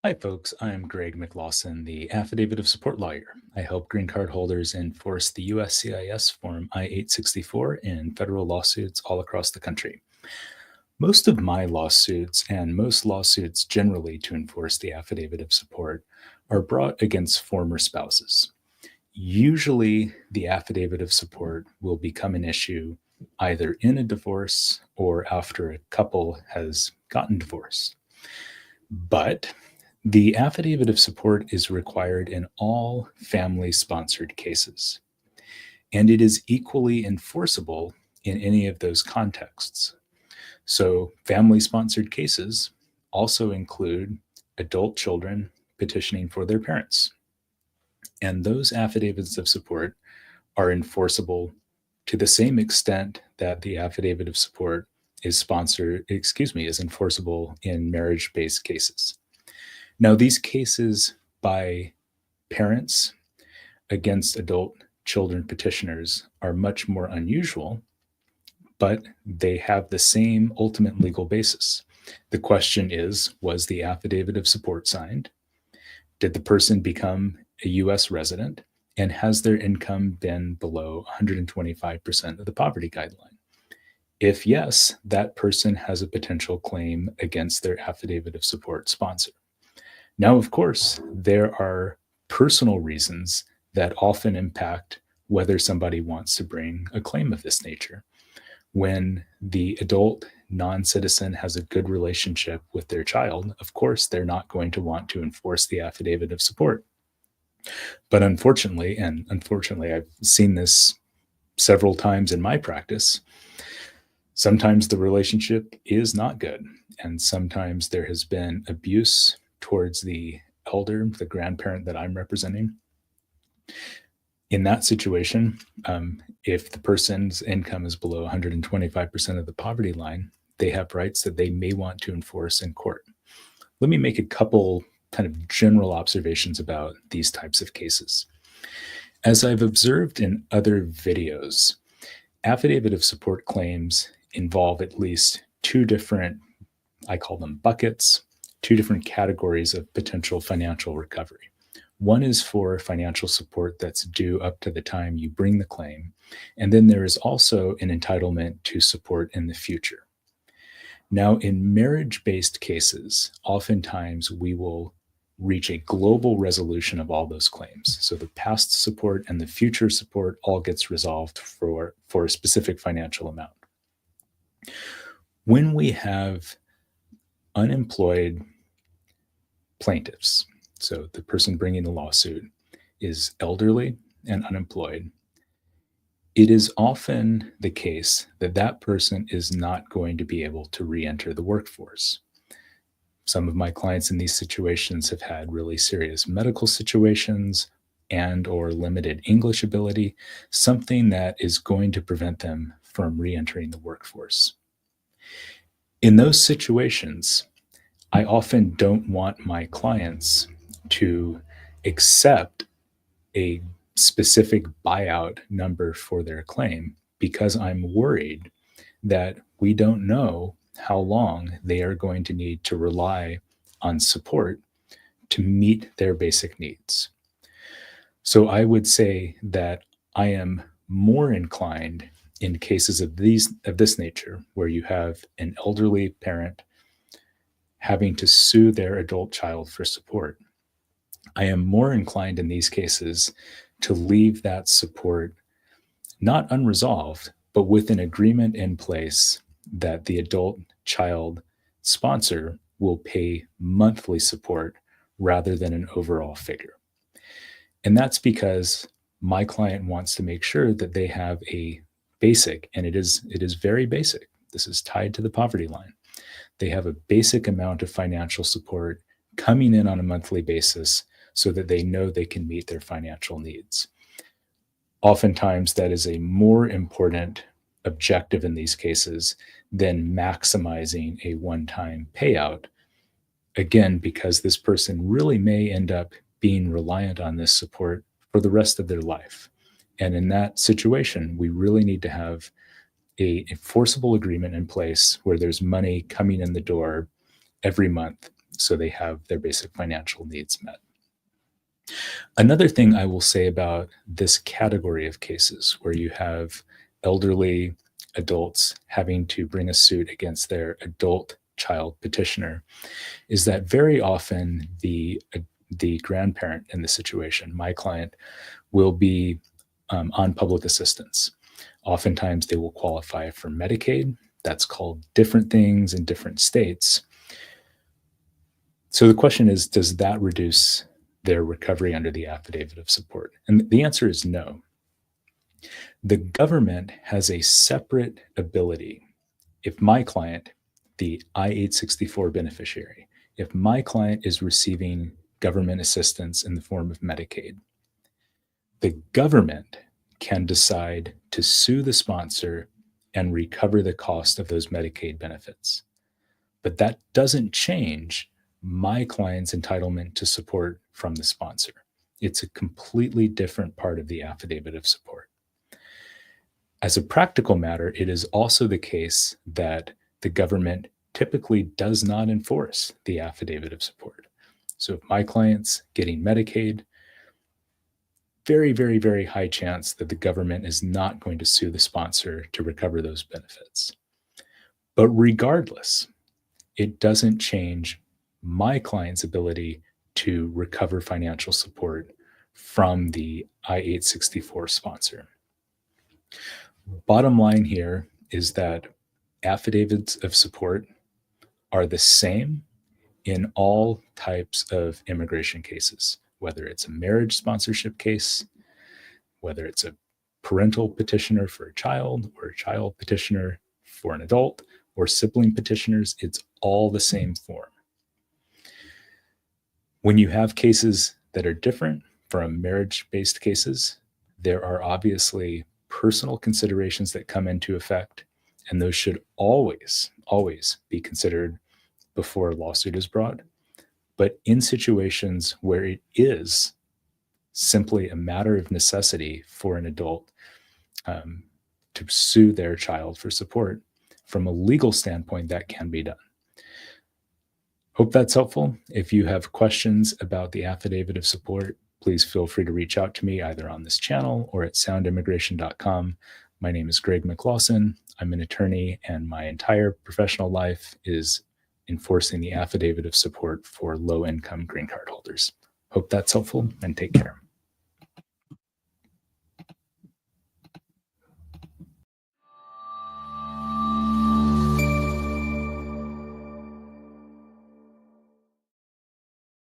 Hi, folks. I'm Greg McLawsen, the Affidavit of Support lawyer. I help green card holders enforce the USCIS Form I-864 in federal lawsuits all across the country. Most of my lawsuits, and most lawsuits generally to enforce the Affidavit of Support, are brought against former spouses. Usually, the Affidavit of Support will become an issue either in a divorce or after a couple has gotten divorced. But the affidavit of support is required in all family-sponsored cases, and it is equally enforceable in any of those contexts. So, family-sponsored cases also include adult children petitioning for their parents, and those affidavits of support are enforceable to the same extent that the affidavit of support is enforceable in marriage-based cases. Now, these cases by parents against adult children petitioners are much more unusual, but they have the same ultimate legal basis. The question is, was the affidavit of support signed? Did the person become a U.S. resident? And has their income been below 125% of the poverty guideline? If yes, that person has a potential claim against their affidavit of support sponsor. Now, of course, there are personal reasons that often impact whether somebody wants to bring a claim of this nature. When the adult non-citizen has a good relationship with their child, of course, they're not going to want to enforce the affidavit of support. But unfortunately, I've seen this several times in my practice, sometimes the relationship is not good. And sometimes there has been abuse towards the elder, the grandparent that I'm representing. In that situation, if the person's income is below 125% of the poverty line, they have rights that they may want to enforce in court. Let me make a couple kind of general observations about these types of cases. As I've observed in other videos, affidavit of support claims involve at least two different, I call them buckets, two different categories of potential financial recovery. One is for financial support that's due up to the time you bring the claim, and then there is also an entitlement to support in the future. Now, in marriage-based cases, oftentimes we will reach a global resolution of all those claims. So the past support and the future support all gets resolved for a specific financial amount. When we have unemployed plaintiffs, so the person bringing the lawsuit is elderly and unemployed, it is often the case that that person is not going to be able to re-enter the workforce. Some of my clients in these situations have had really serious medical situations and or limited English ability, something that is going to prevent them from re-entering the workforce. In those situations, I often don't want my clients to accept a specific buyout number for their claim because I'm worried that we don't know how long they are going to need to rely on support to meet their basic needs. So I would say that I am more inclined in cases of this nature, where you have an elderly parent having to sue their adult child for support. I am more inclined in these cases to leave that support not unresolved, but with an agreement in place that the adult child sponsor will pay monthly support rather than an overall figure. And that's because my client wants to make sure that they have a basic, and it is very basic. This is tied to the poverty line. They have a basic amount of financial support coming in on a monthly basis so that they know they can meet their financial needs. Oftentimes, that is a more important objective in these cases than maximizing a one-time payout. Again, because this person really may end up being reliant on this support for the rest of their life. And in that situation, we really need to have a forcible agreement in place where there's money coming in the door every month so they have their basic financial needs met. Another thing I will say about this category of cases where you have elderly adults having to bring a suit against their adult child petitioner is that very often the grandparent in the situation, my client, will be on public assistance. Oftentimes they will qualify for Medicaid. That's called different things in different states. So the question is, does that reduce their recovery under the affidavit of support? And the answer is no. The government has a separate ability. If my client, the I-864 beneficiary, if my client is receiving government assistance in the form of Medicaid, the government can decide to sue the sponsor and recover the cost of those Medicaid benefits. But that doesn't change my client's entitlement to support from the sponsor. It's a completely different part of the affidavit of support. As a practical matter, it is also the case that the government typically does not enforce the affidavit of support. So if my client's getting Medicaid, very, very, very high chance that the government is not going to sue the sponsor to recover those benefits. But regardless, it doesn't change my client's ability to recover financial support from the I-864 sponsor. Bottom line here is that affidavits of support are the same in all types of immigration cases, whether it's a marriage sponsorship case, whether it's a parental petitioner for a child or a child petitioner for an adult, or sibling petitioners, it's all the same form. When you have cases that are different from marriage-based cases, there are obviously personal considerations that come into effect, and those should always, always be considered before a lawsuit is brought. But in situations where it is simply a matter of necessity for an adult to sue their child for support, from a legal standpoint, that can be done. Hope that's helpful. If you have questions about the affidavit of support, please feel free to reach out to me either on this channel or at soundimmigration.com. My name is Greg McLawsen. I'm an attorney, and my entire professional life is enforcing the affidavit of support for low-income green card holders. Hope that's helpful, and take care.